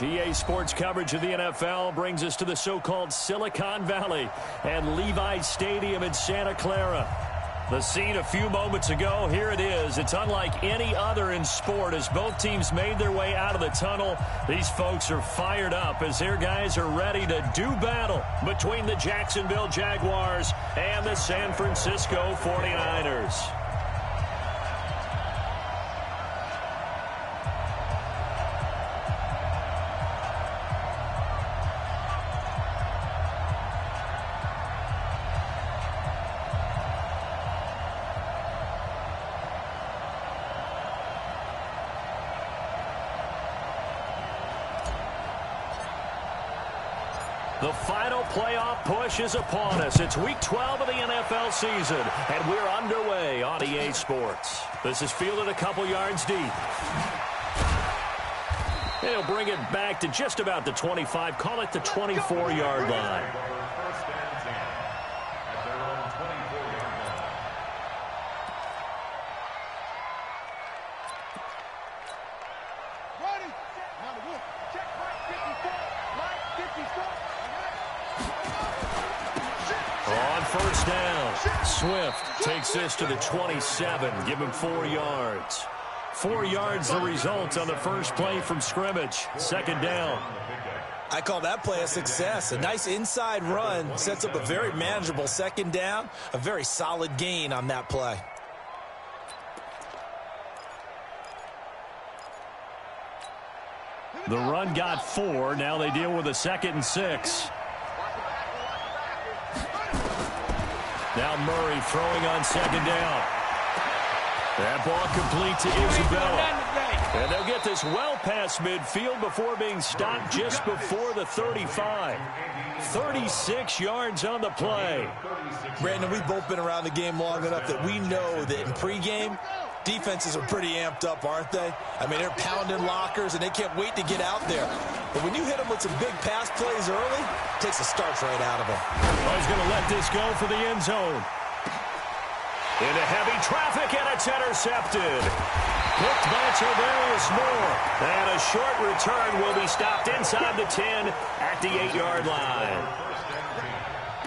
much. EA Sports coverage of the NFL brings us to the so-called Silicon Valley and Levi Stadium in Santa Clara. The scene a few moments ago, here it is. It's unlike any other in sport as both teams made their way out of the tunnel. These folks are fired up as their guys are ready to do battle between the Jacksonville Jaguars and the San Francisco 49ers. The final playoff push is upon us. It's Week 12 of the NFL season, and we're underway on EA Sports. This is fielded a couple yards deep. They'll bring it back to just about the 25, call it the 24-yard line. First down. Swift takes this to the 27. Give him 4 yards. 4 yards the result on the first play from scrimmage. Second down. I call that play a success. A nice inside run sets up a very manageable second down. A very solid gain on that play. The run got 4. Now they deal with a 2nd and 6. Now Murray throwing on second down. That ball complete to Isabella. And they'll get this well past midfield before being stopped just before the 35. 36 yards on the play. Brandon, we've both been around the game long enough that we know that in pregame, defenses are pretty amped up, aren't they? I mean, they're pounding lockers, and they can't wait to get out there. But when you hit them with some big pass plays early, it takes the starch right out of them. Oh, he's going to let this go for the end zone. Into heavy traffic, and it's intercepted. Picked by Tavarius Moore. And a short return will be stopped inside the 10 at the 8-yard line.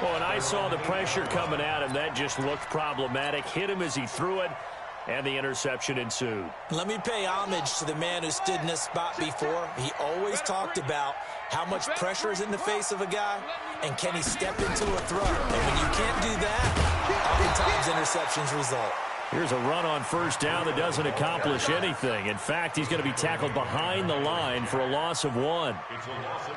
Oh, and I saw the pressure coming at him. That just looked problematic. Hit him as he threw it. And the interception ensued. Let me pay homage to the man who stood in this spot before. He always talked about how much pressure is in the face of a guy, and can he step into a throw. And when you can't do that, oftentimes interceptions result. Here's a run on first down that doesn't accomplish anything. In fact, he's going to be tackled behind the line for a loss of 1.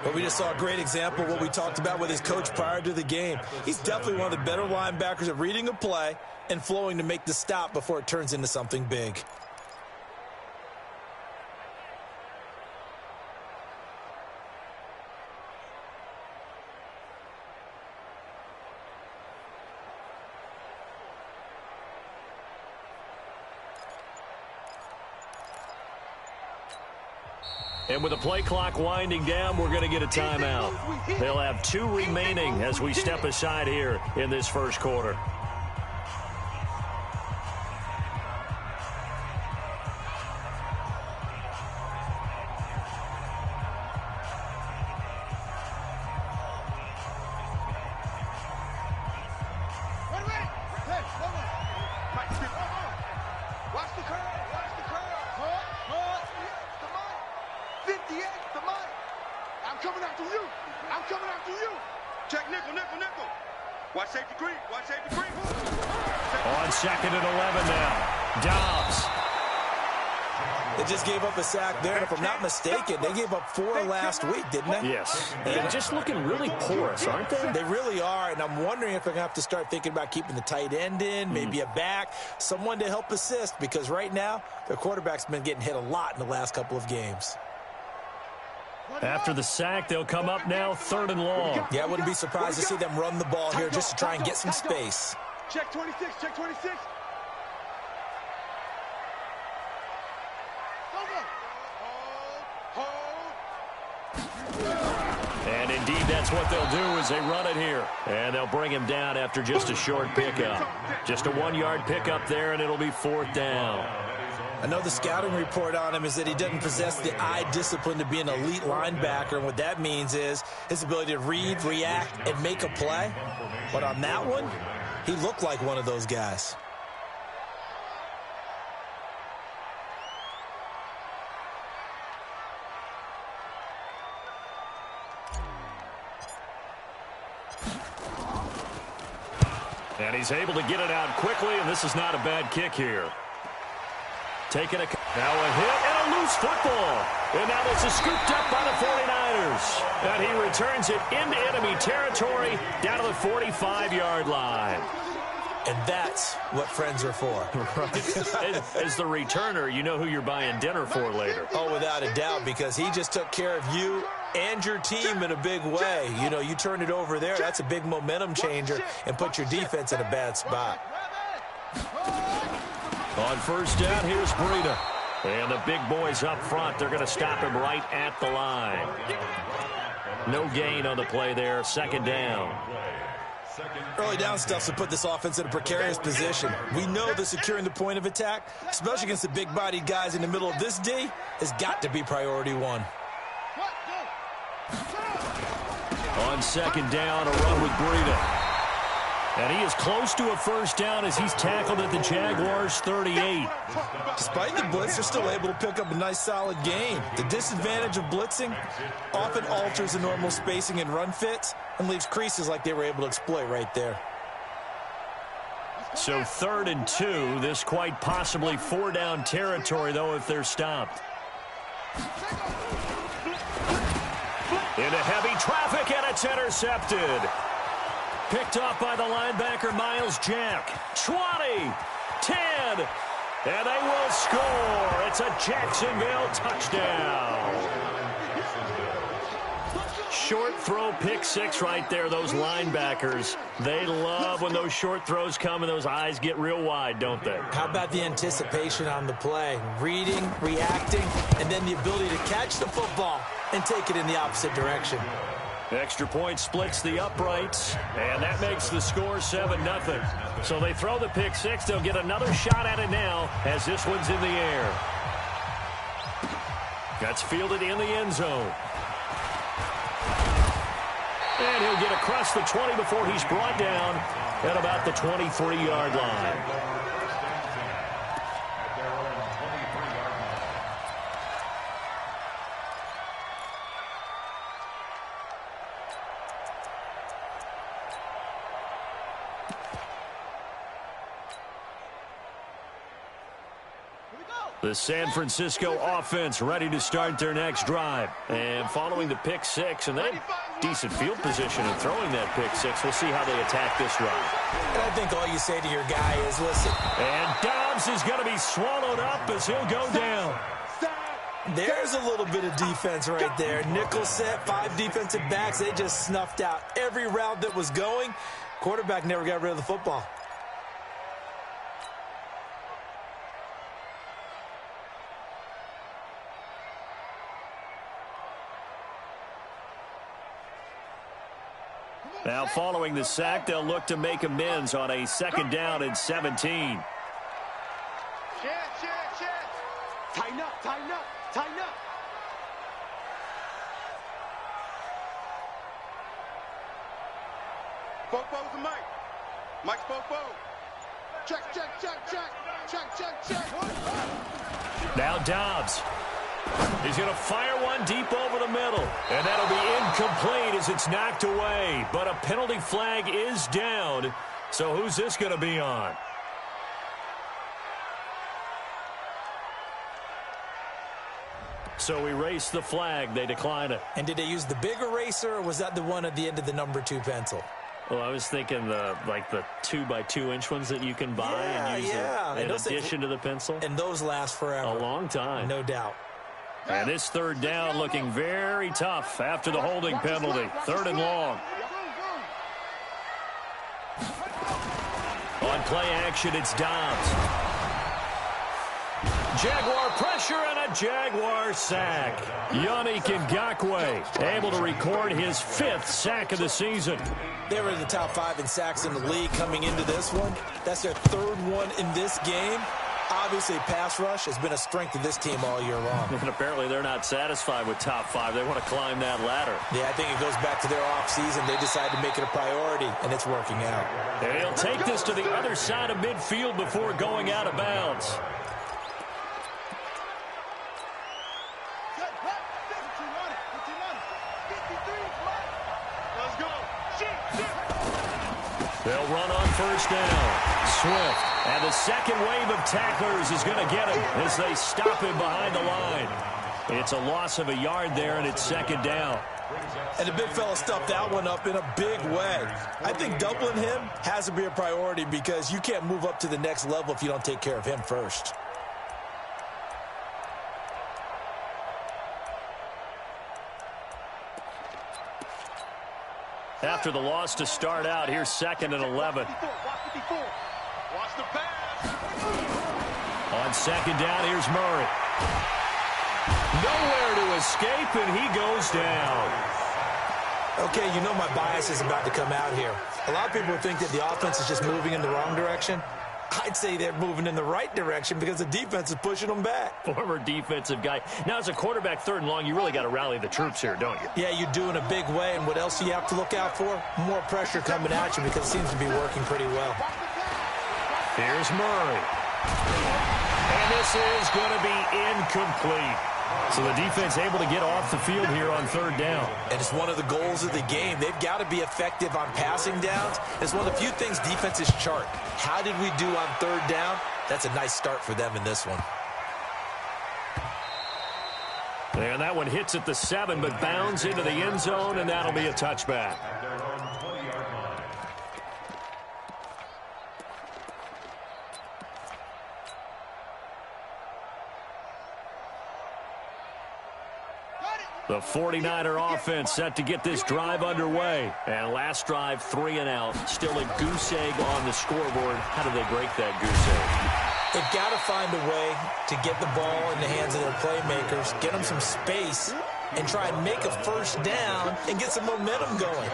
But we just saw a great example of what we talked about with his coach prior to the game. He's definitely one of the better linebackers at reading a play and flowing to make the stop before it turns into something big. And with the play clock winding down, we're going to get a timeout. They'll have 2 remaining as we step aside here in this first quarter. On second and 11 now. Dobbs. They just gave up a sack there, and if I'm not mistaken, they gave up 4 last week, didn't they? Yes. They're just looking really porous, aren't they? They really are, and I'm wondering if they're going to have to start thinking about keeping the tight end in, maybe a back, someone to help assist, because right now, their quarterback's been getting hit a lot in the last couple of games. After the sack, they'll come up now 3rd and long. Yeah, I wouldn't be surprised to see them run the ball here just to try and get some space. Check 26, check 26. And indeed, that's what they'll do as they run it here. And they'll bring him down after just a short pickup. Just a 1-yard pickup there, and it'll be 4th down. I know the scouting report on him is that he doesn't possess the eye discipline to be an elite linebacker, and what that means is his ability to read, react, and make a play. But on that one, he looked like one of those guys. And he's able to get it out quickly, and this is not a bad kick here. Taking a now a hit and a loose football. And now this is scooped up by the 49ers. And he returns it into enemy territory down to the 45-yard line. And that's what friends are for. Right. As the returner, you know who you're buying dinner for later. Oh, without a doubt, because he just took care of you and your team in a big way. You know, you turn it over there, that's a big momentum changer and put your defense in a bad spot. On first down, here's Breida. And the big boys up front, they're going to stop him right at the line. No gain on the play there, second down. Early down stuff to put this offense in a precarious position. We know that securing the point of attack, especially against the big-bodied guys in the middle of this D, has got to be priority one. On second down, a run with Breida. And he is close to a first down as he's tackled at the Jaguars' 38. Despite the blitz, they're still able to pick up a nice, solid gain. The disadvantage of blitzing often alters the normal spacing and run fits and leaves creases like they were able to exploit right there. So 3rd and 2. This quite possibly 4-down territory, though, if they're stopped. Into heavy traffic, and it's intercepted. Picked off by the linebacker, Miles Jack. 20, 10, and they will score. It's a Jacksonville touchdown. Short throw, pick six right there. Those linebackers, they love when those short throws come and those eyes get real wide, don't they? How about the anticipation on the play? Reading, reacting, and then the ability to catch the football and take it in the opposite direction. Extra point splits the uprights, and that makes the score 7-0. So they throw the pick six. They'll get another shot at it now as this one's in the air. That's fielded in the end zone. And he'll get across the 20 before he's brought down at about the 23-yard line. The San Francisco offense ready to start their next drive. And following the pick six, and they have decent field position in throwing that pick six. We'll see how they attack this drive. And I think all you say to your guy is, listen. And Dobbs is going to be swallowed up as he'll go down. There's a little bit of defense right there. Nickel set, 5 defensive backs. They just snuffed out every route that was going. Quarterback never got rid of the football. Now following the sack, they'll look to make amends on a second down and 17. Chance. Tighten up. Bofo's the mic. Mike's Bofo. Check. Now Dobbs. He's going to fire one deep over the middle. And that'll be incomplete as it's knocked away. But a penalty flag is down. So who's this going to be on? So erase the flag. They decline it. And did they use the big eraser, or was that the one at the end of the number 2 pencil? Well, I was thinking the 2x2-inch ones that you can buy and use in addition to the pencil. And those last forever. A long time. No doubt. And this third down looking very tough after the holding penalty. 3rd and long. On play action, it's Dobbs. Jaguar pressure and a Jaguar sack. Yannick Ngakoue able to record his 5th sack of the season. They were in the top 5 in sacks in the league coming into this one. That's their 3rd one in this game. Obviously, pass rush has been a strength of this team all year long. And apparently they're not satisfied with top 5. They want to climb that ladder. Yeah, I think it goes back to their offseason. They decided to make it a priority, and it's working out. And he'll take this to the other side of midfield before going out of bounds. They'll run on first down. Swift. And the second wave of tacklers is going to get him as they stop him behind the line. It's a loss of a yard there, and it's second down. And the big fella stuffed that one up in a big way. I think doubling him has to be a priority because you can't move up to the next level if you don't take care of him first. After the loss to start out, here's 2nd and 11. Watch the pass. On second down, here's Murray. Nowhere to escape, and he goes down. Okay, you know my bias is about to come out here. A lot of people think that the offense is just moving in the wrong direction. I'd say they're moving in the right direction because the defense is pushing them back. Former defensive guy. Now, as a quarterback, 3rd and long, you really got to rally the troops here, don't you? Yeah, you do in a big way, and what else do you have to look out for? More pressure coming at you because it seems to be working pretty well. Here's Murray. And this is going to be incomplete. So the defense able to get off the field here on 3rd down. And it's one of the goals of the game. They've got to be effective on passing downs. It's one of the few things defenses chart. How did we do on 3rd down? That's a nice start for them in this one. And that one hits at the 7, but bounds into the end zone, and that'll be a touchback. The 49er offense set to get this drive underway. And last drive, 3 and out. Still a goose egg on the scoreboard. How do they break that goose egg? They've got to find a way to get the ball in the hands of their playmakers, get them some space, and try and make a first down and get some momentum going.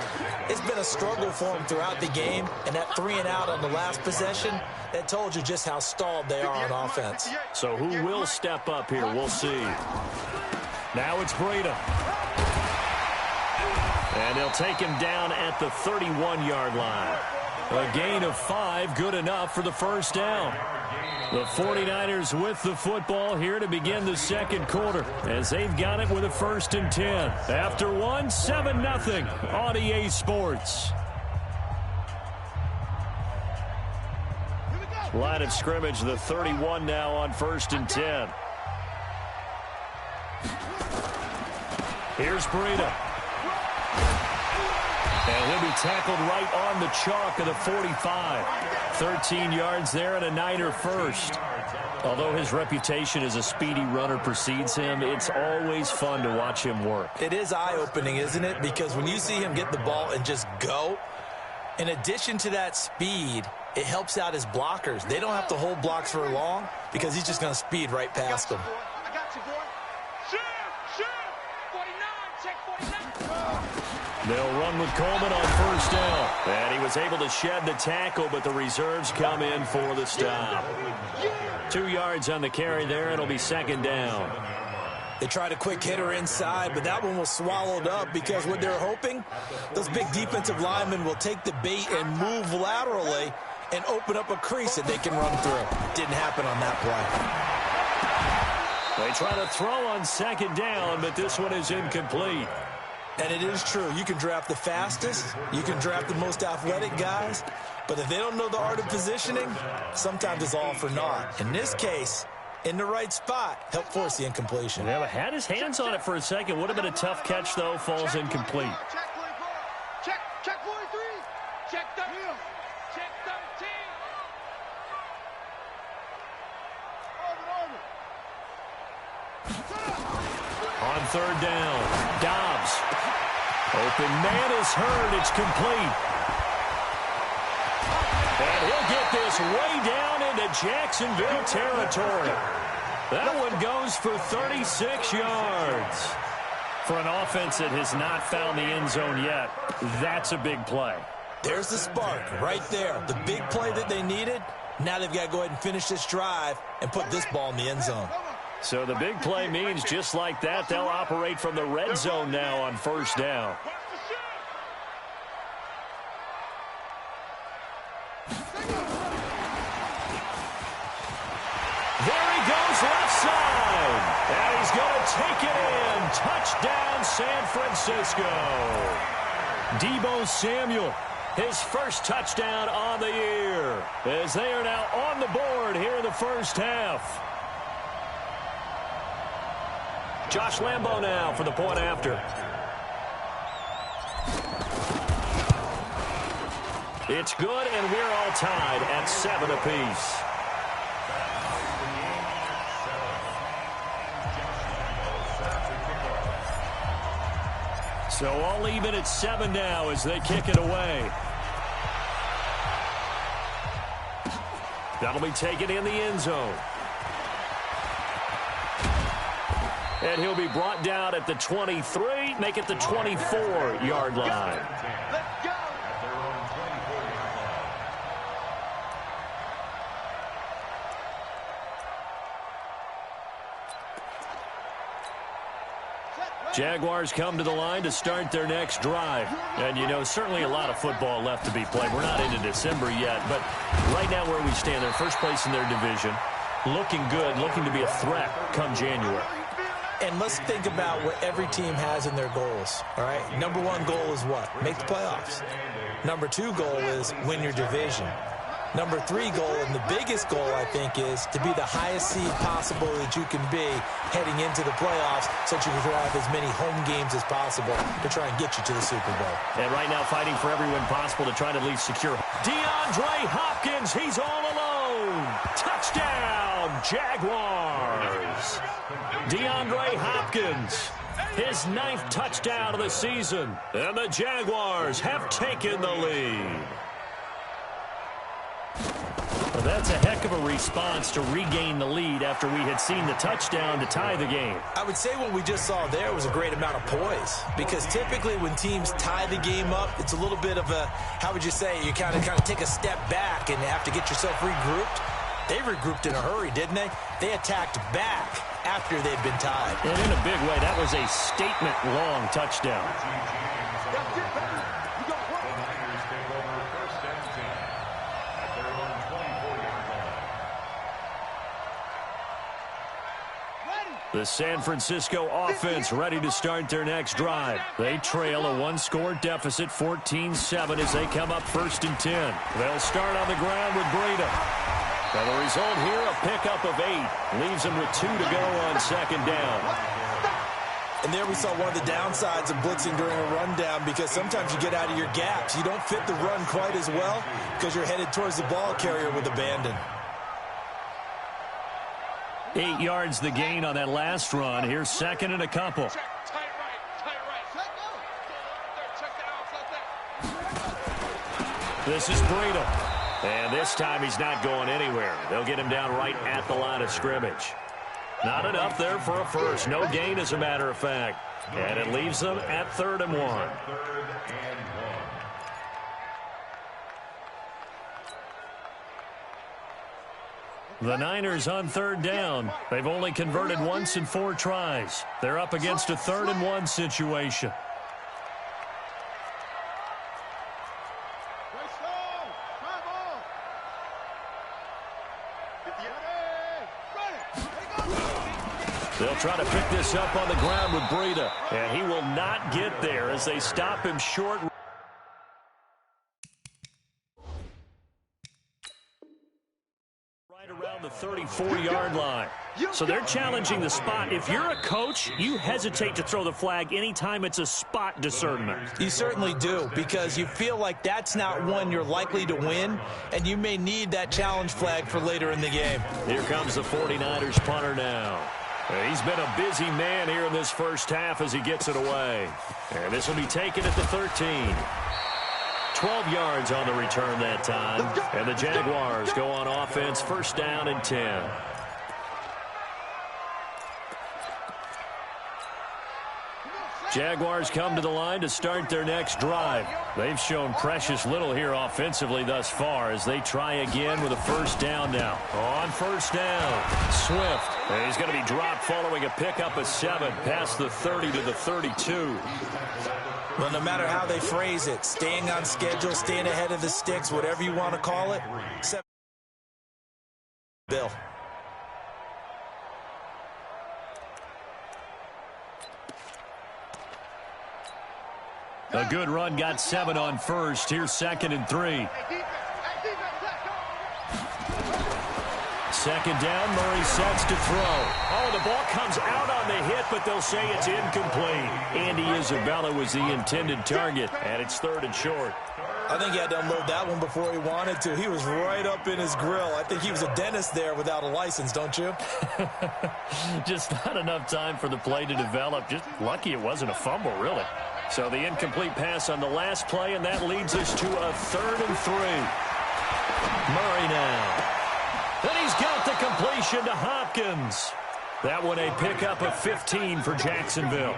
It's been a struggle for them throughout the game, and that 3 and out on the last possession, that told you just how stalled they are on offense. So who will step up here? We'll see. Now it's Breida. And they'll take him down at the 31-yard line. A gain of 5, good enough for the first down. The 49ers with the football here to begin the second quarter as they've got it with a 1st and 10. After 1, 7-0 on EA Sports. Line of scrimmage, the 31 now on 1st and 10. Here's Breida. And he'll be tackled right on the chalk of the 45. 13 yards there and a Niner first. Although his reputation as a speedy runner precedes him, it's always fun to watch him work. It is eye-opening, isn't it? Because when you see him get the ball and just go, in addition to that speed, it helps out his blockers. They don't have to hold blocks for long because he's just going to speed right past them. I got you, boy. Shoot! 49, check 49. They'll run with Coleman on first down. And he was able to shed the tackle, but the reserves come in for the stop. 2 yards on the carry there. It'll be 2nd down. They tried a quick hitter inside, but that one was swallowed up because what they're hoping, those big defensive linemen will take the bait and move laterally and open up a crease that they can run through. Didn't happen on that play. They try to throw on 2nd down, but this one is incomplete. And it is true. You can draft the fastest. You can draft the most athletic guys. But if they don't know the art of positioning, sometimes it's all for naught. In this case, in the right spot, helped force the incompletion. Yeah, but had his hands on it for a second. Would have been a tough catch, though. Falls incomplete. Check 43. Check 13. Check 13. On 3rd down, Dobbs. Open man is heard. It's complete. And he'll get this way down into Jacksonville territory. That one goes for 36 yards. For an offense that has not found the end zone yet, that's a big play. There's the spark right there. The big play that they needed, Now they've got to go ahead and finish this drive and put this ball in the end zone. So the big play means just like that, they'll operate from the red zone now on first down. There he goes left side. And he's going to take it in. Touchdown, San Francisco. Deebo Samuel, his first touchdown on the year, as they are now on the board here in the first half. Josh Lambo now for the point after. It's good, and we're all tied at 7 apiece. So all even at 7 now as they kick it away. That'll be taken in the end zone. And he'll be brought down at the 23, make it the 24-yard line. Let's go. Jaguars come to the line to start their next drive. And, you know, certainly a lot of football left to be played. We're not into December yet, but right now where we stand, they're first place in their division, looking good, looking to be a threat come January. And let's think about what every team has in their goals, all right? Number 1 goal is what? Make the playoffs. Number 2 goal is win your division. Number 3 goal, and the biggest goal, I think, is to be the highest seed possible that you can be heading into the playoffs so that you can have as many home games as possible to try and get you to the Super Bowl. And right now fighting for every win possible to try to at least secure. DeAndre Hopkins, he's all alone. Touchdown, Jaguars. DeAndre Hopkins, his 9th touchdown of the season. And the Jaguars have taken the lead. Well, that's a heck of a response to regain the lead after we had seen the touchdown to tie the game. I would say what we just saw there was a great amount of poise, because typically when teams tie the game up, it's a little bit of a, how would you say, you kind of take a step back and have to get yourself regrouped. They regrouped in a hurry, didn't they? They attacked back after they'd been tied. And in a big way, that was a statement-long touchdown. The San Francisco offense ready to start their next drive. They trail a 1-score deficit, 14-7, as they come up 1st and 10. They'll start on the ground with Breida. And the result here, a pickup of 8. Leaves them with 2 to go on 2nd down. And there we saw one of the downsides of blitzing during a rundown, because sometimes you get out of your gaps. You don't fit the run quite as well because you're headed towards the ball carrier with abandon. 8 yards the gain on that last run. Here's 2nd and a couple. Check, tight right. Check that. This is Breida. And this time he's not going anywhere. They'll get him down right at the line of scrimmage. Not enough there for a first. No gain, as a matter of fact. And it leaves them at 3rd and 1. The Niners on 3rd down. They've only converted once in 4 tries. They're up against a 3rd and 1 situation. They'll try to pick this up on the ground with Breida. And he will not get there as they stop him short. Right around the 34-yard line. So they're challenging the spot. If you're a coach, you hesitate to throw the flag anytime it's a spot discernment. You certainly do, because you feel like that's not one you're likely to win, and you may need that challenge flag for later in the game. Here comes the 49ers punter now. He's been a busy man here in this first half as he gets it away. And this will be taken at the 13. 12 yards on the return that time. And the Jaguars go on offense, 1st down and 10. Jaguars come to the line to start their next drive. They've shown precious little here offensively thus far as they try again with a first down now. On first down, Swift. And he's going to be dropped following a pickup of 7 past the 30 to the 32. Well, no matter how they phrase it, staying on schedule, staying ahead of the sticks, whatever you want to call it, Bill. A good run, got 7 on first. Here's 2nd and 3. Second down, Murray sets to throw. Oh, the ball comes out on the hit, but they'll say it's incomplete. Andy Isabella was the intended target, and it's 3rd and short. I think he had to unload that one before he wanted to. He was right up in his grill. I think he was a dentist there without a license, don't you? Just not enough time for the play to develop. Just lucky it wasn't a fumble, really. So the incomplete pass on the last play, and that leads us to a 3rd and 3. Murray now. And he's got the completion to Hopkins. That one a pickup of 15 for Jacksonville.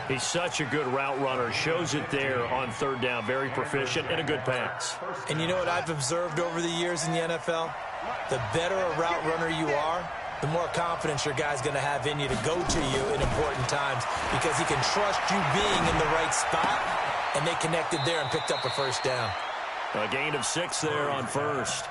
He's such a good route runner. Shows it there on 3rd down. Very proficient and a good pass. And you know what I've observed over the years in the NFL? The better a route runner you are, the more confidence your guy's going to have in you to go to you in important times because he can trust you being in the right spot, and they connected there and picked up a first down. A gain of 6 there on first.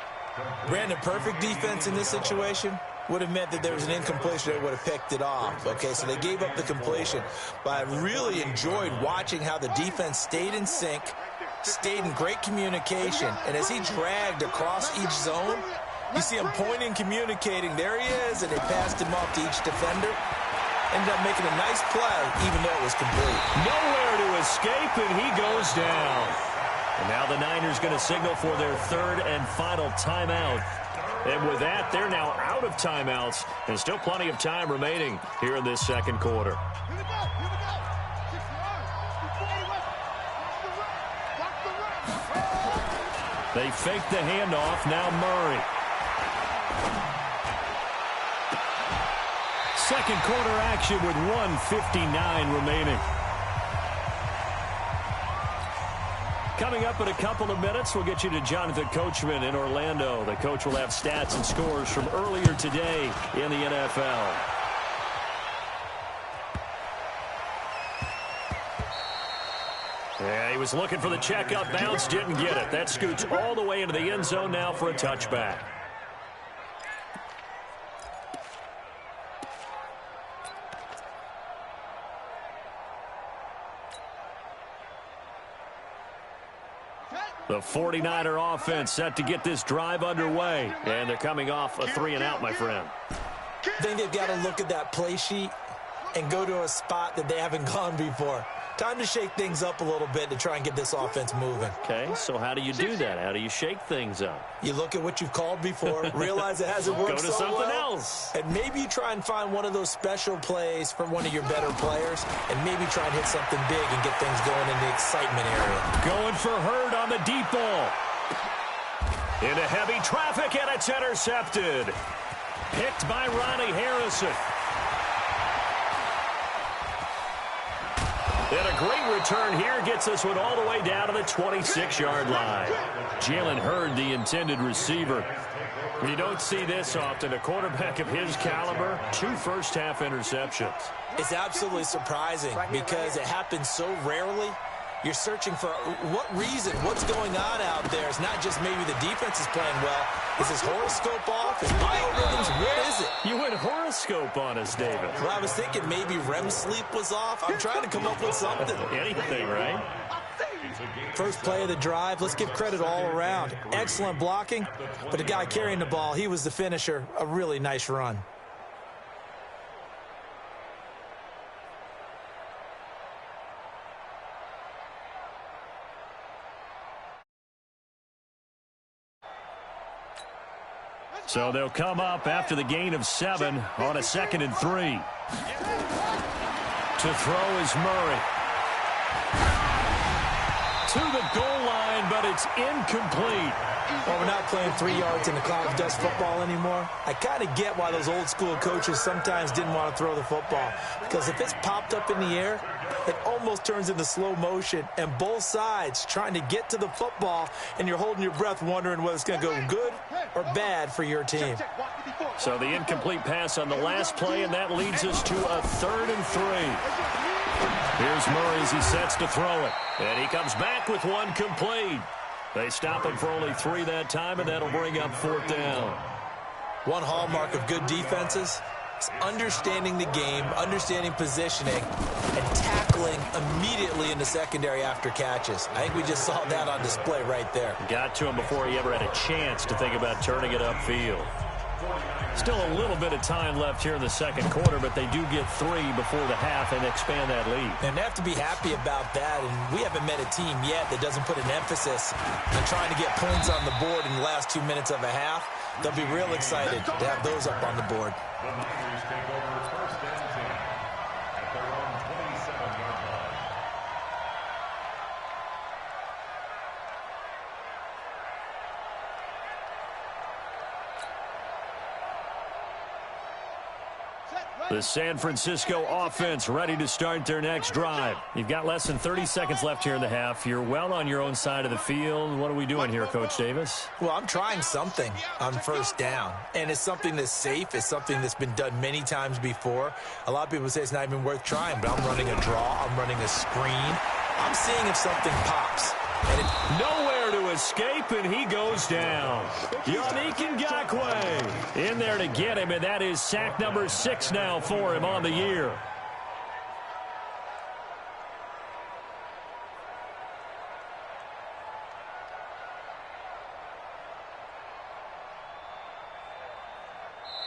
Brandon, perfect defense in this situation would have meant that there was an incompletion. They would have picked it off. Okay, so they gave up the completion. But I really enjoyed watching how the defense stayed in sync, stayed in great communication, and as he dragged across each zone, you see him pointing, communicating. There he is, and they passed him off to each defender. Ended up making a nice play, even though it was complete. Nowhere to escape, and he goes down. And now the Niners going to signal for their 3rd and final timeout. And with that, they're now out of timeouts. And still plenty of time remaining here in this 2nd quarter. They fake the handoff. Now Murray. 2nd quarter action with 1:59 remaining. Coming up in a couple of minutes, we'll get you to Jonathan Coachman in Orlando. The coach will have stats and scores from earlier today in the NFL. Yeah, he was looking for the checkup bounce, didn't get it. That scoots all the way into the end zone now for a touchback. The 49er offense set to get this drive underway. And they're coming off a 3-and-out, my friend. I think they've got to look at that play sheet and go to a spot that they haven't gone before. Time to shake things up a little bit to try and get this offense moving. Okay, so how do you do that? How do you shake things up? You look at what you've called before, realize it hasn't worked so well. Go to something else. And maybe you try and find one of those special plays from one of your better players, and maybe try and hit something big and get things going in the excitement area. Going for Hurd on the deep ball. Into heavy traffic, and it's intercepted. Picked by Ronnie Harrison. And a great return here gets us one all the way down to the 26-yard line. Jalen Hurd, the intended receiver. You don't see this often. A quarterback of his caliber, 2 first-half interceptions. It's absolutely surprising because it happens so rarely. You're searching for what reason, what's going on out there. It's not just maybe the defense is playing well. Is his horoscope off? His biorhythms? What is it? You went horoscope on us, David. Well, I was thinking maybe REM sleep was off. I'm trying to come up with something. Anything, right? First play of the drive. Let's give credit all around. Excellent blocking, but the guy carrying the ball, he was the finisher. A really nice run. So they'll come up after the gain of 7 on a 2nd and 3. To throw is Murray. to the goal line, but it's incomplete. Well, we're not playing 3 yards in the cloud of dust football anymore. I kind of get why those old school coaches sometimes didn't want to throw the football. Because if it's popped up in the air, it almost turns into slow motion. And both sides trying to get to the football, and you're holding your breath wondering whether it's going to go good or bad for your team. So the incomplete pass on the last play, and that leads us to a 3rd and 3. Here's Murray as he sets to throw it. And he comes back with one complete. They stop him for only 3 that time, and that'll bring up 4th down. One hallmark of good defenses is understanding the game, understanding positioning, and tackling immediately in the secondary after catches. I think we just saw that on display right there. Got to him before he ever had a chance to think about turning it upfield. Still a little bit of time left here in the second quarter, but they do get 3 before the half and expand that lead. And they have to be happy about that, and we haven't met a team yet that doesn't put an emphasis on trying to get points on the board in the last 2 minutes of a half. They'll be real excited to have those up on the board. The San Francisco offense ready to start their next drive. You've got less than 30 seconds left here in the half. You're well on your own side of the field. What are we doing here, Coach Davis? Well, I'm trying something on first down, and it's something that's safe. It's something that's been done many times before. A lot of people say it's not even worth trying, but I'm running a draw. I'm running a screen. I'm seeing if something pops. And nowhere to escape, and he goes down. Yannick Ngakoue in there to get him, and that is sack number 6 now for him on the year.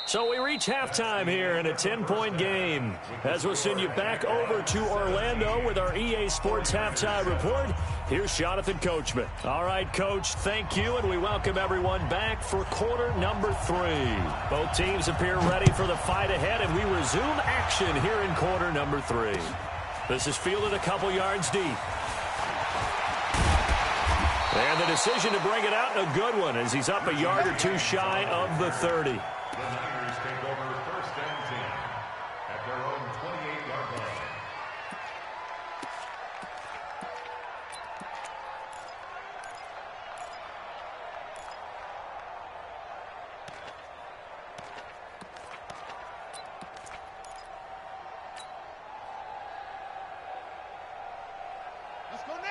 So we reach halftime here in a 10-point game. As we'll send you back over to Orlando with our EA Sports Halftime Report, here's Jonathan Coachman. All right, Coach, thank you, and we welcome everyone back for quarter number 3. Both teams appear ready for the fight ahead, and we resume action here in quarter number 3. This is fielded a couple yards deep. And the decision to bring it out, a good one, as he's up a yard or 2 shy of the 30. Take over 1st and 10 at their own 28-yard line.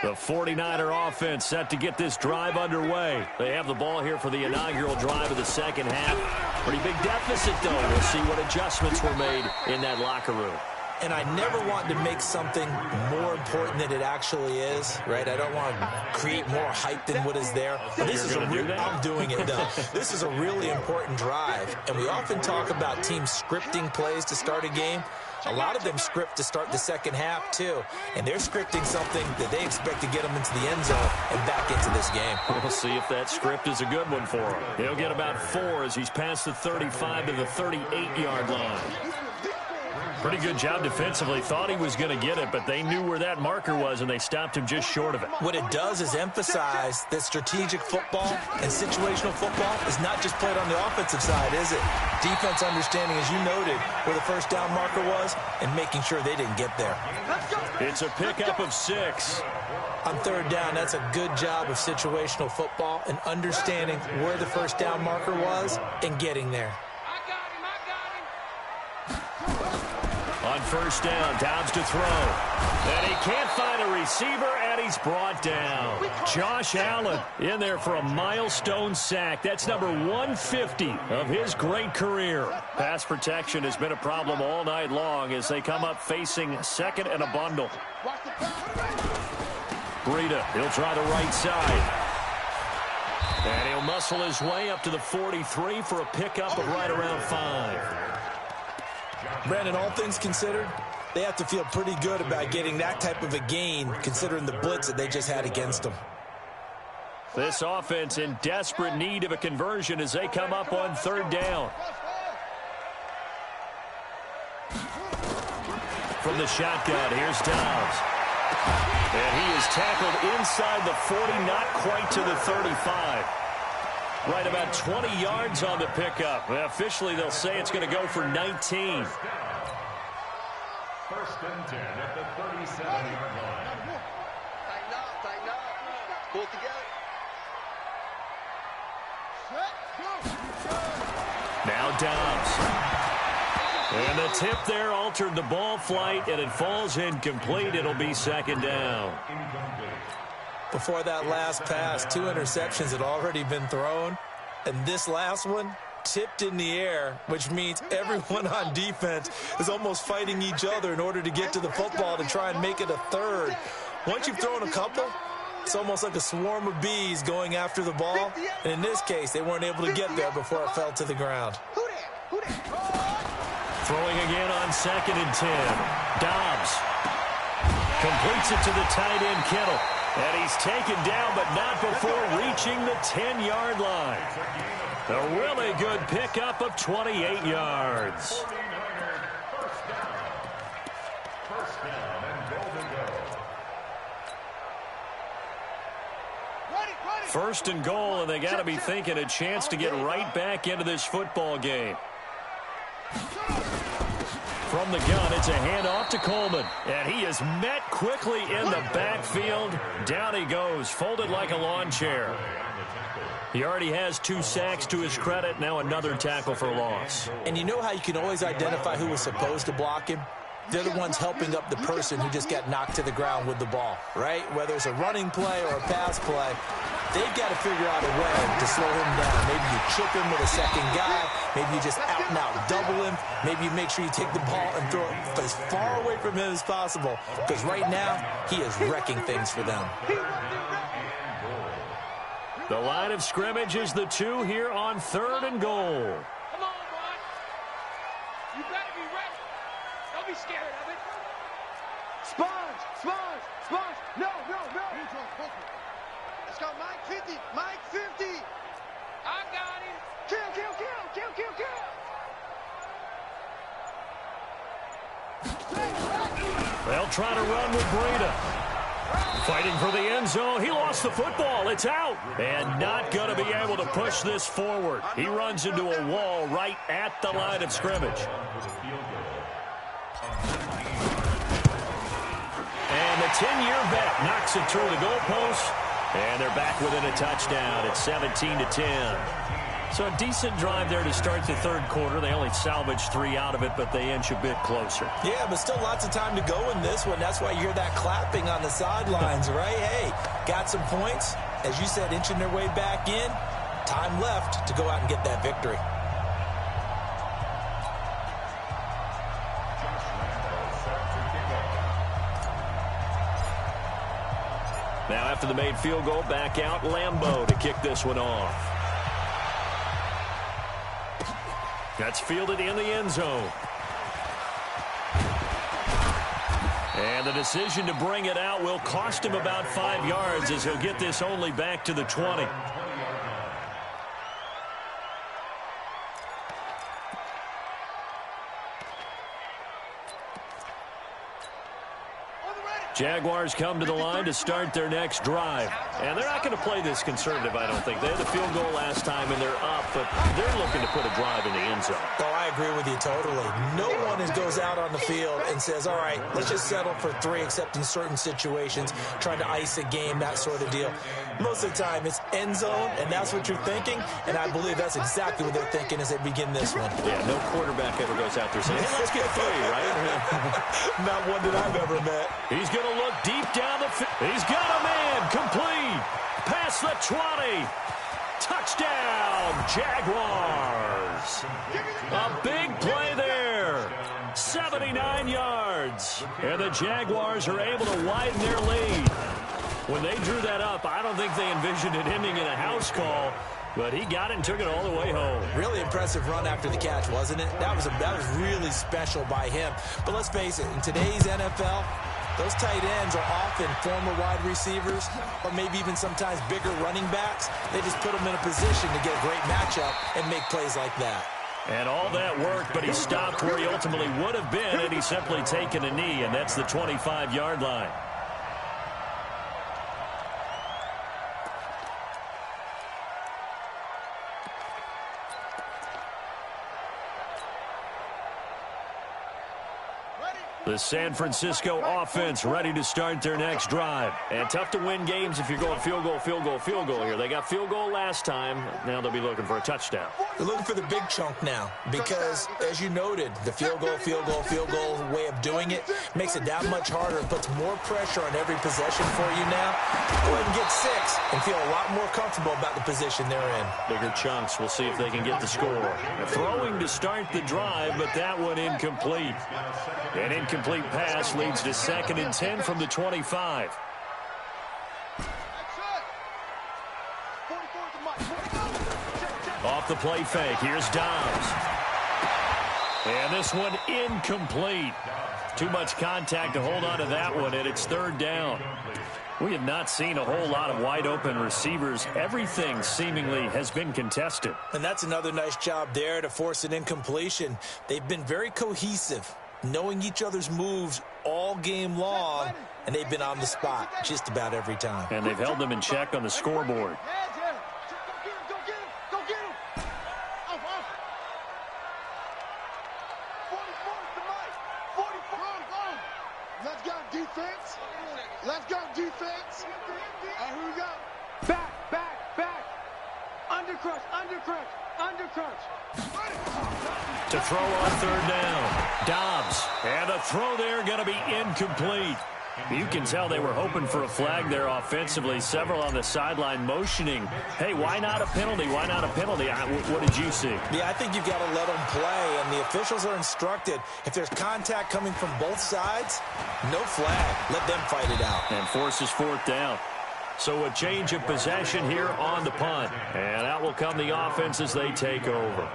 The 49er offense set to get this drive underway. They have the ball here for the inaugural drive of the second half. Pretty big deficit, though. We'll see what adjustments were made in that locker room. And I never want to make something more important than it actually is, right? I don't want to create more hype than what is there. But this is I'm doing it, though. This is a really important drive. And we often talk about teams scripting plays to start a game. A lot of them script to start the second half, too. And they're scripting something that they expect to get them into the end zone and back into this game. We'll see if that script is a good one for him. He'll get about 4 as he's past the 35 to the 38-yard line. Pretty good job defensively. Thought he was going to get it, but they knew where that marker was, and they stopped him just short of it. What it does is emphasize that strategic football and situational football is not just played on the offensive side, is it? Defense understanding, as you noted, where the first down marker was and making sure they didn't get there. It's a pickup of 6. On 3rd down, that's a good job of situational football and understanding where the first down marker was and getting there. On 1st down, Dobbs to throw. And he can't find a receiver, and he's brought down. Josh Allen in there for a milestone sack. That's number 150 of his great career. Pass protection has been a problem all night long as they come up facing 2nd and a bundle. Breida, he'll try the right side. And he'll muscle his way up to the 43 for a pickup of right around 5. Brandon, all things considered, they have to feel pretty good about getting that type of a gain considering the blitz that they just had against them. This offense in desperate need of a conversion as they come up on 3rd down. From the shotgun, here's Dobbs. And he is tackled inside the 40, not quite to the 35. Right about 20 yards on the pickup. Officially, they'll say it's going to go for 19. First and 10 at the 37-yard line. Tighten up. Pull together. Now Dobbs. And the tip there altered the ball flight, and it falls incomplete. It'll be second down. Before that last pass, 2 interceptions had already been thrown. And this last one tipped in the air, which means everyone on defense is almost fighting each other in order to get to the football to try and make it a third. Once you've thrown a couple, it's almost like a swarm of bees going after the ball. And in this case, they weren't able to get there before it fell to the ground. Throwing again on second and 10. Dobbs completes it to the tight end, Kittle. And he's taken down, but not before reaching the 10-yard line. A really good pickup of 28 yards. First down and goal to go. First and goal, and they got to be thinking a chance to get right back into this football game. From the gun, it's a handoff to Coleman. And he is met quickly in the backfield. Down he goes, folded like a lawn chair. He already has 2 sacks to his credit. Now another tackle for loss. And you know how you can always identify who was supposed to block him? They're the ones helping up the person who just got knocked to the ground with the ball, right? Whether it's a running play or a pass play, they've got to figure out a way to slow him down. Maybe you chip him with a second guy. Maybe you just out-and-out double him. Maybe you make sure you take the ball and throw it as far away from him as possible. Because right now, he is wrecking things for them. The line of scrimmage is the 2 here on third and goal. Come on, boy. You better be ready. Don't be scared of it. Sponge. No. Let's go, Mike 50. Mike 50. I got him. Kill. They'll try to run with Breida. Fighting for the end zone. He lost the football. It's out. And not going to be able to push this forward. He runs into a wall right at the line of scrimmage. And the 10-year vet knocks it through the goalpost. And they're back within a touchdown. It's 17-10. So a decent drive there to start the third quarter. They only salvaged 3 out of it, but they inch a bit closer. Yeah, but still lots of time to go in this one. That's why you hear that clapping on the sidelines, right? Hey, got some points. As you said, inching their way back in. Time left to go out and get that victory. Now after the made field goal, back out Lambeau to kick this one off. That's fielded in the end zone. And the decision to bring it out will cost him about 5 yards as he'll get this only back to the 20. Jaguars come to the line to start their next drive. And they're not going to play this conservative, I don't think. They had the field goal last time, and they're up, but they're looking to put a drive in the end zone. Oh, I agree with you totally. No one goes out on the field and says, all right, let's just settle for 3, except in certain situations, trying to ice a game, that sort of deal. Most of the time, it's end zone, and that's what you're thinking, and I believe that's exactly what they're thinking as they begin this one. Yeah, no quarterback ever goes out there saying, hey, let's get 3, right? Not one that I've ever met. He's going to look deep down the field. He's got a man complete. Past the 20. Touchdown, Jaguars. A big play there. 79 yards. And the Jaguars are able to widen their lead. When they drew that up, I don't think they envisioned it ending in a house call. But he got it and took it all the way home. Really impressive run after the catch, wasn't it? That was really special by him. But let's face it, in today's NFL, those tight ends are often former wide receivers or maybe even sometimes bigger running backs. They just put them in a position to get a great matchup and make plays like that. And all that worked, but he stopped where he ultimately would have been, and he's simply taken a knee, and that's the 25-yard line. The San Francisco offense ready to start their next drive. And tough to win games if you're going field goal, field goal, field goal here. They got field goal last time. Now they'll be looking for a touchdown. They're looking for the big chunk now because, as you noted, the field goal, field goal, field goal way of doing it makes it that much harder and puts more pressure on every possession for you now. Go ahead and get 6 and feel a lot more comfortable about the position they're in. Bigger chunks. We'll see if they can get the score. Throwing to start the drive, but that one incomplete. An incomplete pass leads to 2nd and 10 from the 25. Off the play fake, here's Dobbs. And this one incomplete. Too much contact to hold on to that one, and it's 3rd down. We have not seen a whole lot of wide-open receivers. Everything seemingly has been contested. And that's another nice job there to force an incompletion. They've been very cohesive, knowing each other's moves all game long, and they've been on the spot just about every time. And they've held them in check on the scoreboard. Let's go, defense. Let's go, defense. Here we go. Back, back, back. Undercrush, undercrush, undercrush. To throw on 3rd down. Dobbs. And a throw there going to be incomplete. You can tell they were hoping for a flag there offensively. Several on the sideline motioning. Hey, why not a penalty? Why not a penalty? What did you see? Yeah, I think you've got to let them play, and the officials are instructed. If there's contact coming from both sides, no flag. Let them fight it out. And forces 4th down. So a change of possession here on the punt. And out will come the offense as they take over.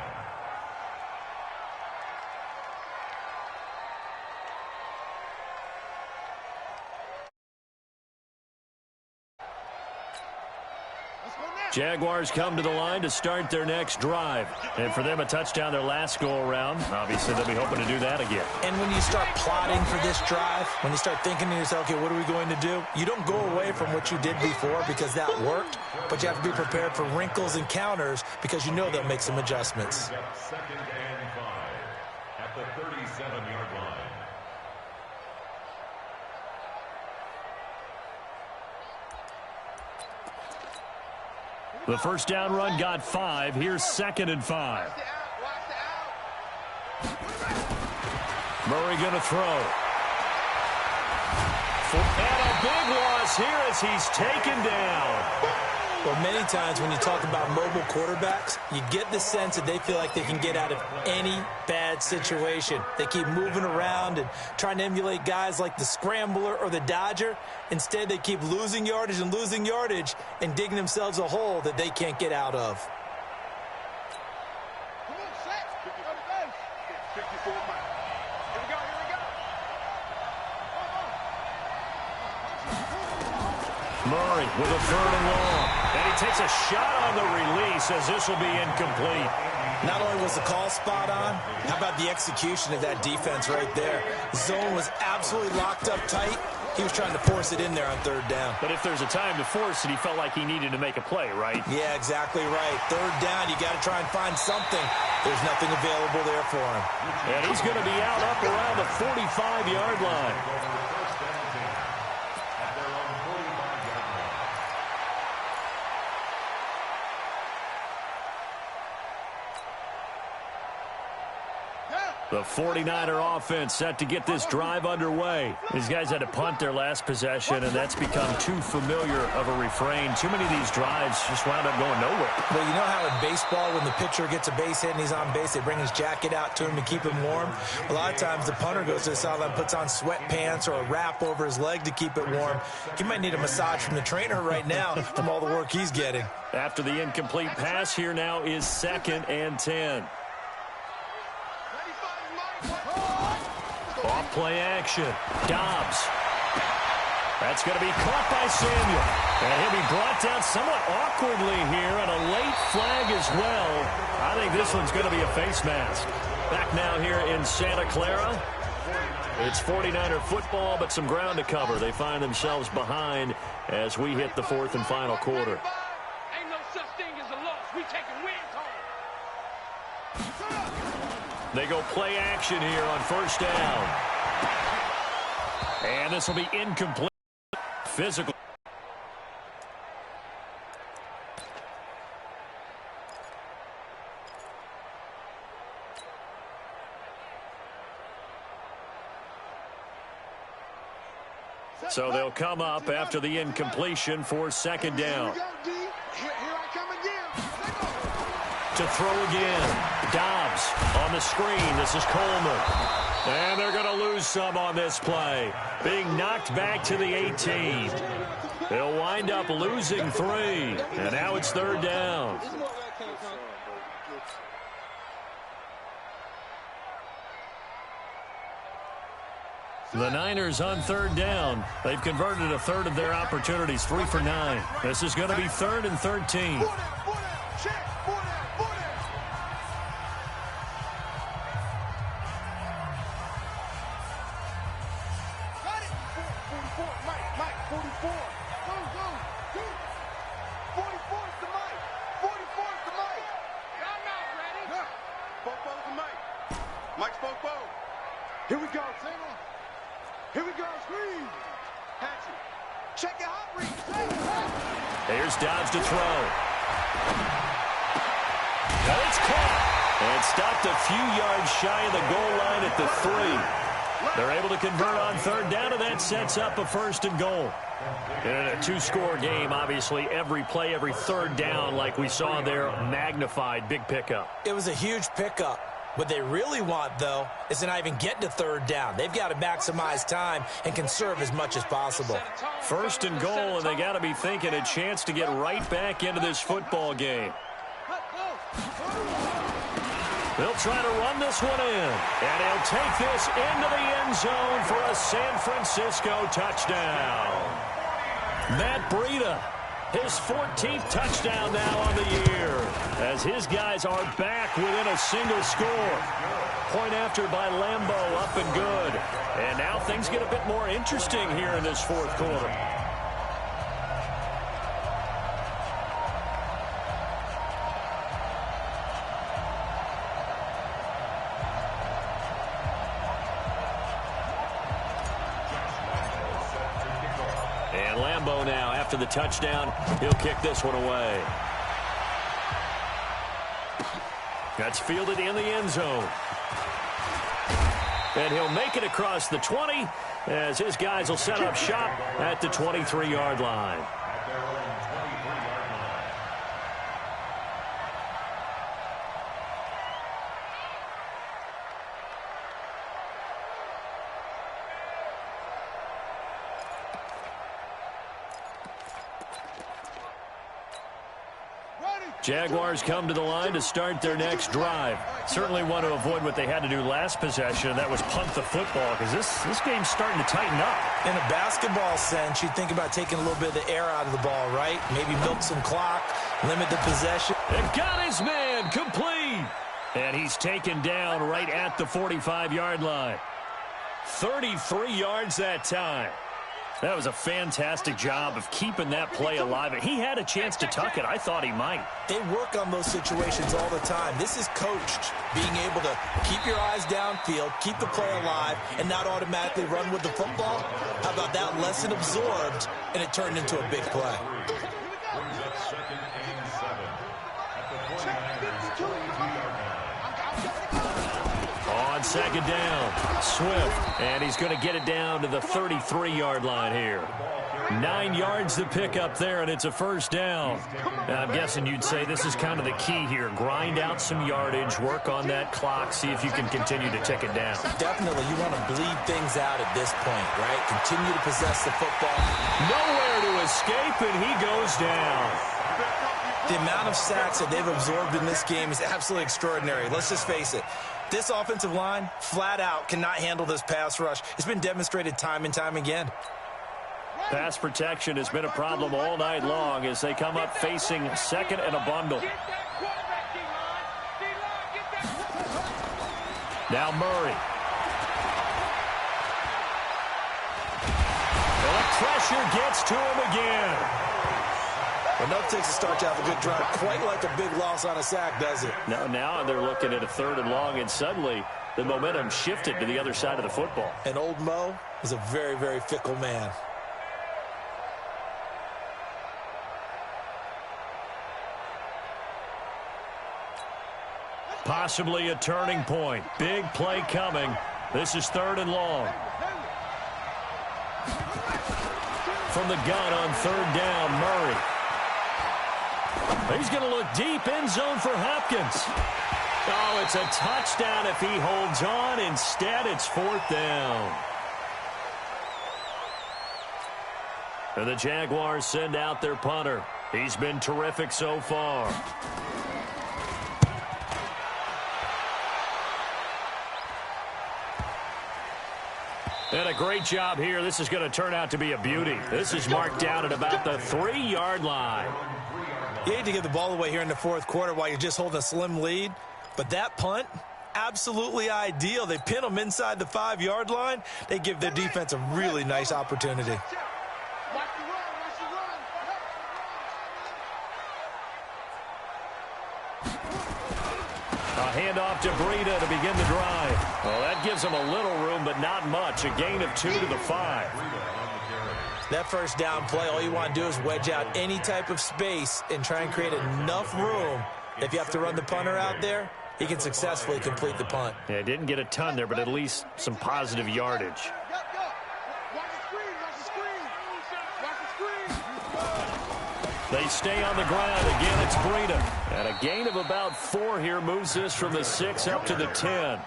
Jaguars come to the line to start their next drive. And for them, a touchdown their last go-around. Obviously, they'll be hoping to do that again. And when you start plotting for this drive, when you start thinking to yourself, okay, what are we going to do? You don't go away from what you did before because that worked, but you have to be prepared for wrinkles and counters because you know they'll make some adjustments. 2nd and 5 at the 37-yard line. The first down run got 5. Here's 2nd and 5. Murray going to throw. And a big loss here as he's taken down. Well, many times when you talk about mobile quarterbacks, you get the sense that they feel like they can get out of any bad situation. They keep moving around and trying to emulate guys like the Scrambler or the Dodger. Instead, they keep losing yardage and digging themselves a hole that they can't get out of. Murray with a 3rd and long. And he takes a shot on the release as this will be incomplete. Not only was the call spot on, how about the execution of that defense right there? The zone was absolutely locked up tight. He was trying to force it in there on 3rd down. But if there's a time to force it, he felt like he needed to make a play, right? Yeah, exactly right. 3rd down, you got to try and find something. There's nothing available there for him. And he's going to be out up around the 45-yard line. The 49er offense set to get this drive underway. These guys had to punt their last possession, and that's become too familiar of a refrain. Too many of these drives just wound up going nowhere. Well, you know how in baseball, when the pitcher gets a base hit and he's on base, they bring his jacket out to him to keep him warm? A lot of times the punter goes to the sideline, puts on sweatpants or a wrap over his leg to keep it warm. He might need a massage from the trainer right now from all the work he's getting. After the incomplete pass, here now is 2nd and 10. Off play action. Dobbs. That's going to be caught by Samuel. And he'll be brought down somewhat awkwardly here, and a late flag as well. I think this one's going to be a face mask. Back now here in Santa Clara. It's 49er football, but some ground to cover. They find themselves behind as we hit the 4th and final quarter. Ain't no such thing as a loss. We taking wins home. They go play action here on 1st down. And this will be incomplete. Physical. So they'll come up after the incompletion for second down. To throw again. Dobbs on the screen. This is Coleman. And they're going to lose some on this play. Being knocked back to the 18. They'll wind up losing 3. And now it's third down. The Niners on third down. They've converted a third of their opportunities, 3 for 9. This is going to be 3rd and 13. Here we go, Taylor. Here we go, screen. Hatchet. Check your hot read. Here's Dobbs to throw. And it's caught. And stopped a few yards shy of the goal line at the 3. They're able to convert on third down, and that sets up a 1st and goal. In a 2-score game, obviously, every play, every third down, like we saw there, magnified, big pickup. It was a huge pickup. What they really want, though, is to not even get to third down. They've got to maximize time and conserve as much as possible. 1st and goal, and they got to be thinking a chance to get right back into this football game. They'll try to run this one in, and he'll take this into the end zone for a San Francisco touchdown. Matt Breida, his 14th touchdown now on the year, as his guys are back within a single score. Point after by Lambeau, up and good. And now things get a bit more interesting here in this 4th quarter. And Lambeau now, after the touchdown, he'll kick this one away. That's fielded in the end zone. And he'll make it across the 20 as his guys will set up shop at the 23-yard line. Jaguars come to the line to start their next drive. Certainly want to avoid what they had to do last possession, and that was punt the football, because this game's starting to tighten up. In a basketball sense, you think about taking a little bit of the air out of the ball, right? Maybe milk some clock, limit the possession. And got his man complete. And he's taken down right at the 45-yard line. 33 yards that time. That was a fantastic job of keeping that play alive. He had a chance to tuck it. I thought he might. They work on those situations all the time. This is coached, being able to keep your eyes downfield, keep the play alive, and not automatically run with the football. How about that lesson absorbed, and it turned into a big play. On second down, Swift, and he's going to get it down to the 33-yard line here. 9 yards to pick up there, and it's a 1st down. Now, I'm guessing you'd say this is kind of the key here. Grind out some yardage, work on that clock, see if you can continue to tick it down. Definitely, you want to bleed things out at this point, right? Continue to possess the football. Nowhere to escape, and he goes down. The amount of sacks that they've absorbed in this game is absolutely extraordinary. Let's just face it. This offensive line, flat out, cannot handle this pass rush. It's been demonstrated time and time again. Pass protection has been a problem all night long as they come up facing second and a bundle. Now Murray. And the pressure gets to him again. Well, no takes to start to have a good drive. Quite like a big loss on a sack, does it? Now they're looking at a 3rd and long, and suddenly the momentum shifted to the other side of the football. And old Mo, is a very, very fickle man. Possibly a turning point. Big play coming. This is 3rd and long. From the gun on 3rd down, Murray. He's going to look deep, end zone for Hopkins. Oh, it's a touchdown if he holds on. Instead, it's 4th down. And the Jaguars send out their punter. He's been terrific so far. And a great job here. This is going to turn out to be a beauty. This is marked down at about the 3-yard line. You hate to give the ball away here in the 4th quarter while you're just holding a slim lead, but that punt, absolutely ideal. They pin them inside the 5-yard line. They give their defense a really nice opportunity. A handoff to Breida to begin the drive. Well, that gives them a little room, but not much. A gain of 2 to the 5. That 1st down play, all you want to do is wedge out any type of space and try and create enough room. If you have to run the punter out there, he can successfully complete the punt. Yeah, didn't get a ton there, but at least some positive yardage. They stay on the ground. Again, it's Breida. And a gain of about 4 here moves this from the 6 up to the 10.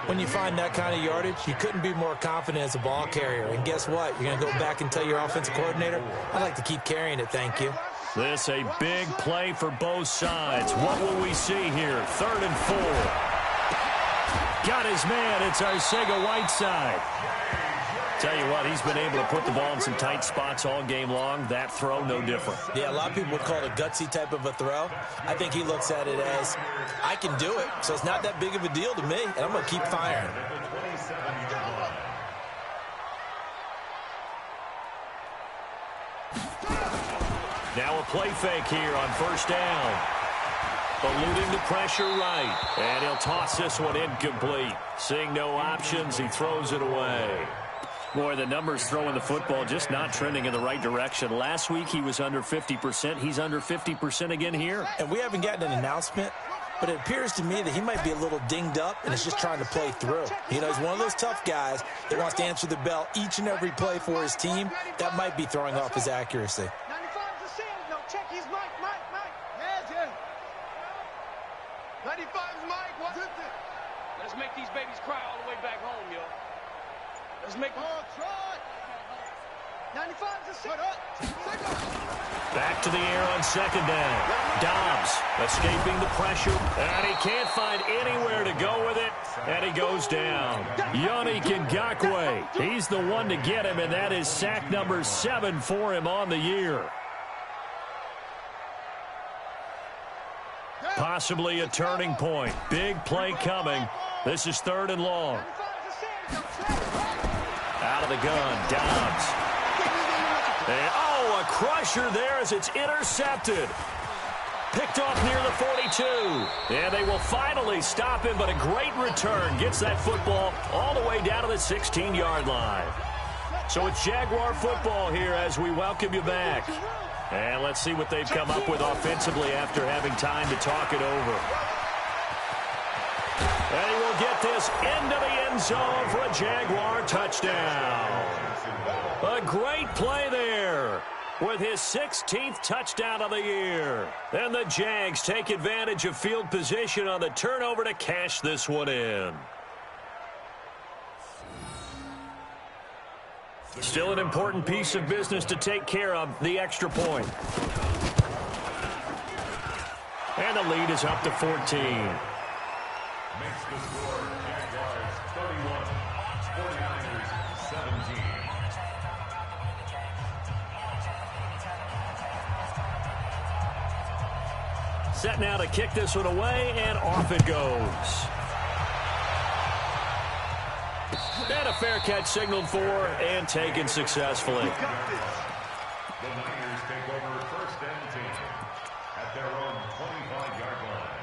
When you find that kind of yardage, you couldn't be more confident as a ball carrier. And guess what? You're going to go back and tell your offensive coordinator, I'd like to keep carrying it, thank you. This a big play for both sides. What will we see here? 3rd and 4. Got his man. It's Arcega-Whiteside. Tell you what, he's been able to put the ball in some tight spots all game long. That throw, no different. Yeah, a lot of people would call it a gutsy type of a throw. I think he looks at it as, I can do it, so it's not that big of a deal to me, and I'm going to keep firing. Now a play fake here on 1st down. Eluding the pressure right, and he'll toss this one incomplete. Seeing no options, he throws it away. Boy, the numbers throwing the football just not trending in the right direction. Last week he was under 50%. He's under 50% again here. And we haven't gotten an announcement, but it appears to me that he might be a little dinged up and is just trying to play through. You know, he's one of those tough guys that wants to answer the bell each and every play for his team. That might be throwing off his accuracy. 95's the same. No, check. He's Mike. Yeah. 95's Mike. What is it? Let's make these babies cry all the way back home, yo. Let's make them all try. 95's the same. Back to the air on 2nd down. Dobbs escaping the pressure, and he can't find anywhere to go with it, and he goes down. Yannick Ngakoue, he's the one to get him, and that is sack number 7 for him on the year. Possibly a turning point. Big play coming. This is 3rd and long. Out of the gun, Dobbs. And, a crusher there as it's intercepted. Picked off near the 42. And they will finally stop him, but a great return gets that football all the way down to the 16-yard line. So it's Jaguar football here as we welcome you back. And let's see what they've come up with offensively after having time to talk it over. And he will get this into the end zone for a Jaguar touchdown. A great play there with his 16th touchdown of the year. And the Jags take advantage of field position on the turnover to cash this one in. Still an important piece of business to take care of, the extra point. And the lead is up to 14. Makes the score Jaguars 31, 49ers 17. Set now to kick this one away, and off it goes. And a fair catch signaled for and taken successfully. The Niners take over 1st and 10 at their own 25-yard line.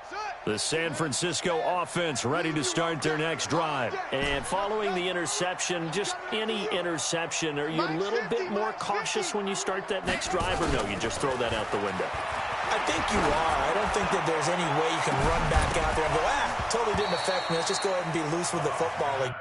Set. The San Francisco offense ready to start their next drive. And following the interception, just any interception, are you a little bit more cautious when you start that next drive, or no, you just throw that out the window? I think you are. I don't think that there's any way you can run back out there and go, totally didn't affect me. Let's just go ahead and be loose with the football.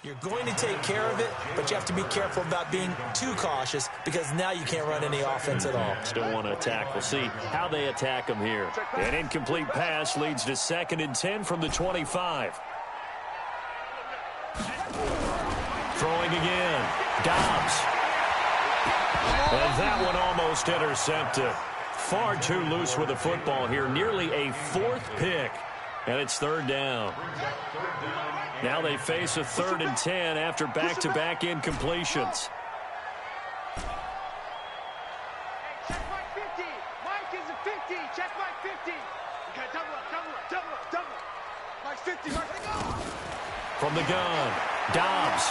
You're going to take care of it, but you have to be careful about being too cautious because now you can't run any offense at all. Still want to attack. We'll see how they attack them here. An incomplete pass leads to 2nd and 10 from the 25. Throwing again. Dobbs. And that one almost intercepted. Far too loose with the football here. Nearly a 4th pick. And it's 3rd down. Now they face a 3rd and 10 after back-to-back incompletions. Check Mike 50. Mike is a 50. Check Mike 50. You got double up. Mike's 50. Mike, go. From the gun, Dobbs.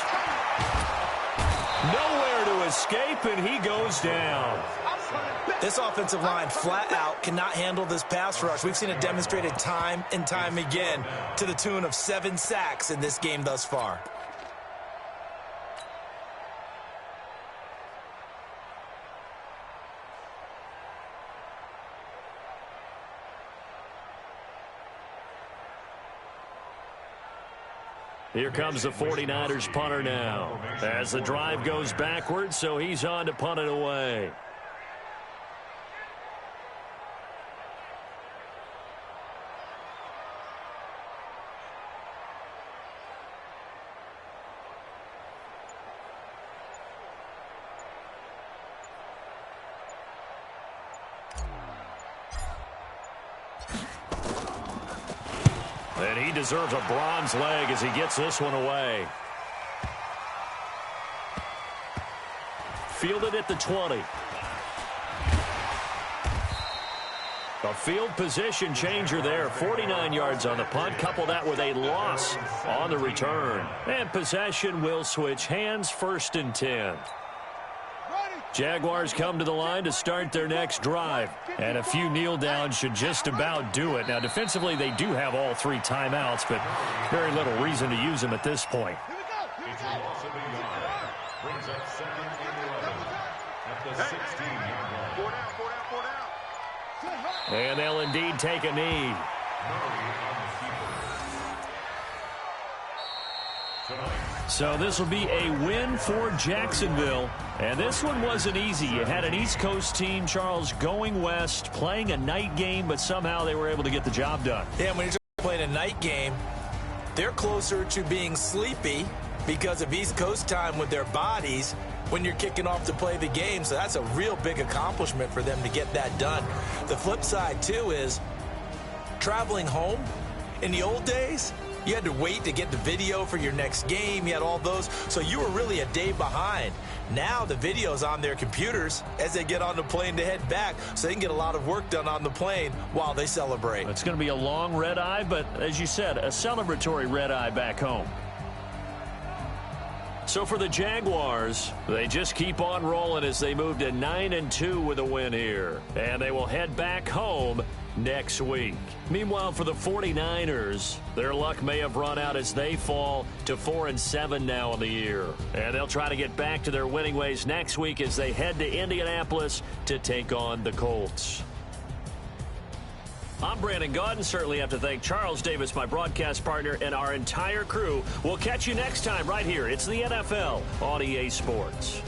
Nowhere to escape, and he goes down. This offensive line flat out cannot handle this pass rush. We've seen it demonstrated time and time again to the tune of 7 sacks in this game thus far. Here comes the 49ers punter now as the drive goes backwards, so he's on to punt it away. And he deserves a bronze leg as he gets this one away. Fielded at the 20. A field position changer there. 49 yards on the punt. Couple that with a loss on the return. And possession will switch hands. 1st and 10. Jaguars come to the line to start their next drive. And a few kneel downs should just about do it. Now, defensively, they do have all 3 timeouts, but very little reason to use them at this point. It's a loss of a yard. Brings up 2nd and 11 at the 16-yard line. And they'll indeed take a knee. So this will be a win for Jacksonville. And this one wasn't easy. You had an East Coast team, Charles, going west, playing a night game, but somehow they were able to get the job done. Yeah, when you're playing a night game, they're closer to being sleepy because of East Coast time with their bodies when you're kicking off to play the game. So that's a real big accomplishment for them to get that done. The flip side, too, is traveling home. In the old days, you had to wait to get the video for your next game. You had all those. So you were really a day behind. Now the video's on their computers as they get on the plane to head back, so they can get a lot of work done on the plane while they celebrate. It's going to be a long red eye, but as you said, a celebratory red eye back home. So for the Jaguars, they just keep on rolling as they move to 9-2 with a win here. And they will head back home next week. Meanwhile, for the 49ers, their luck may have run out as they fall to 4-7 now in the year. And they'll try to get back to their winning ways next week as they head to Indianapolis to take on the Colts. I'm Brandon Gaudin. Certainly have to thank Charles Davis, my broadcast partner, and our entire crew. We'll catch you next time right here. It's the NFL on EA Sports.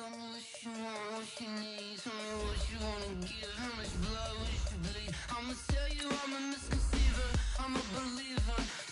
Tell me what you want, what you need. Tell me what you wanna give. How much blood wish to bleed? I'ma tell you I'm a misconceiver. I'm a believer.